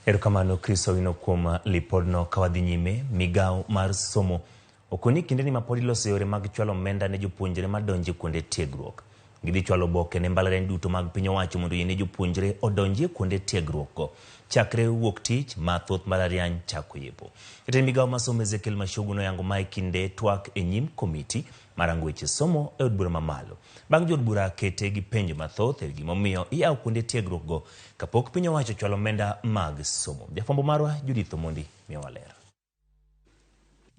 Erokamano Kristo wino kuom lipodno kawadhi nyime. Migao mar somo okoni kinde ni mapodi loso yore mag chwalo omenda ne jopuonjre madonje kuonde tiegruok. Gidhi chwalo oboke ne mbalariany duto mag piny owacho mondo oyiene jopuonjre odonjie kuonde tiegruok chakre wuok tich mathoth mbalariany chako yepo. Jatend migao mar somo Machogu noyango mae kinde twak e nyim komiti marango weche somo e od bura mamalo. Bang' jo od bura kete gi penjo mathoth e gimomiyo iyawo kuonde tiegruok kapok piny owacho chwalo omenda mag somo. Jafwambo marwa Mondi miyowa ler.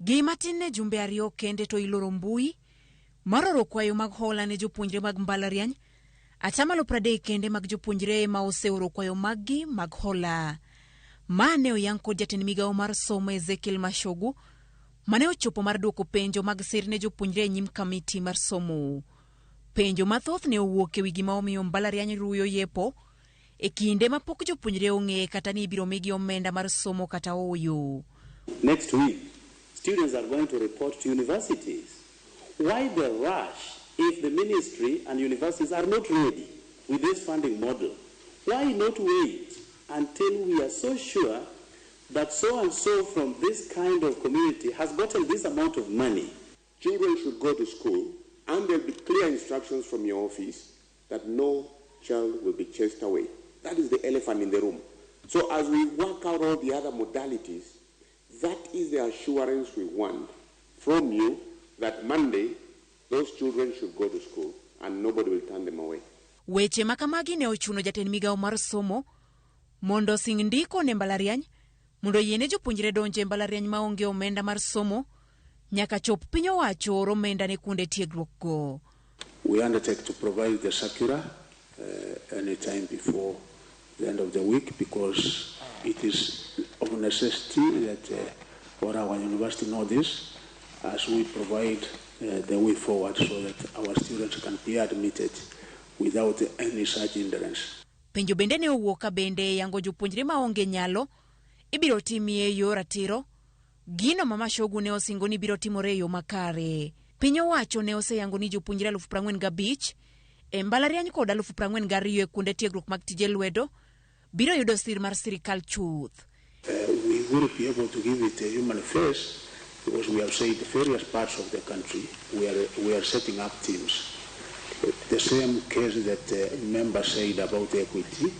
Gima tin ne jumbe ariyo kende to iloro mbui maroro kwayo mag hola ne jopuonjre mag mbalariany. Atamalo 30 kende mag jopuonjre ma oseoro kwayo maggi mag hola. Mane oyang kod jatend migao mar somo Machogu mane ochopo mar duoko penjo mag sir ne jopuonjre nyim kamiti mar somo. Penjo mathoth ne owuok ewi gima omiyo mbalariany ruyo yepo e kinde ma pok jopuonjre ong'e kata ni ibiro migi omenda mar somo kata oyo. Next week, students are going to report to universities. Why the rush if the ministry and universities are not ready with this funding model? Why not wait until we are so sure that so and so from this kind of community has gotten this amount of money? Children should go to school, and there will be clear instructions from your office that no child will be chased away. That is the elephant in the room. So as we work out all the other modalities, that is the assurance we want from you that Monday those children should go to school and nobody will turn them away. Weche makamagi ne ochuno jatend migao mar somo mondo sing ndiko ne mbalariany mondo yiene jopuonjre donje mbalariany maonge omenda mar somo nyaka chop piny owacho oro omenda ne kuonde tiegruok go. We undertake to provide the circular any time before the end of the week because it is of necessity that for our university know this as we provide the way forward so that our students can be admitted without any such hindrance. Penjo bende ne owuoka bende yango jopuonjre maonge nyalo ibiro timie yo ratiro. Gino mama Machogu ne osingo ni biro timore yo makare. Piny owacho ne oseyango ni jopuonjre 45,000 e mbalariany kod 42,000 e kuonde tiegruok mag tije lwedo biro yudo sir mar sirikal chuth. We will be able to give it a human face because we have said various parts of the country we are setting up teams. The same case that members said about equity,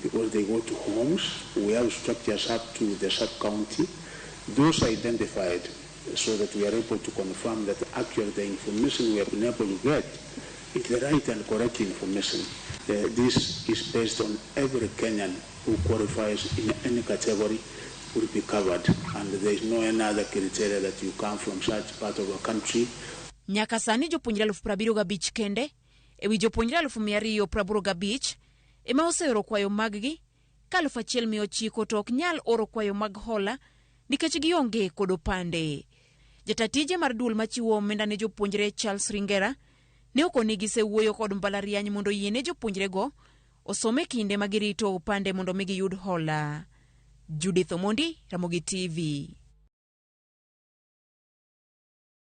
because they go to homes, we have structures up to the sub-county. Those identified so that we are able to confirm that actually the information we have been able to get is the right and correct information. This is based on every Kenyan who qualifies in any category will be covered, and there is no another criteria that you come from such part of a country. Nyaka sani jopuonjre 75,000 kende ewi jopuonjre 285 ema oseoro kwayo maggi ka 1,900 to ok nyal oro kwayo mag hola nikech gionge kod opande. Jatatije mar dul machiwo omenda ne jopuonjre Charles Ringera ne okoni gisewuoyo kod mbalariany mondo yiene jopuonjre go osome kinde magirito opande mondo migi yud hola. Judith Omondi, Ramogi TV.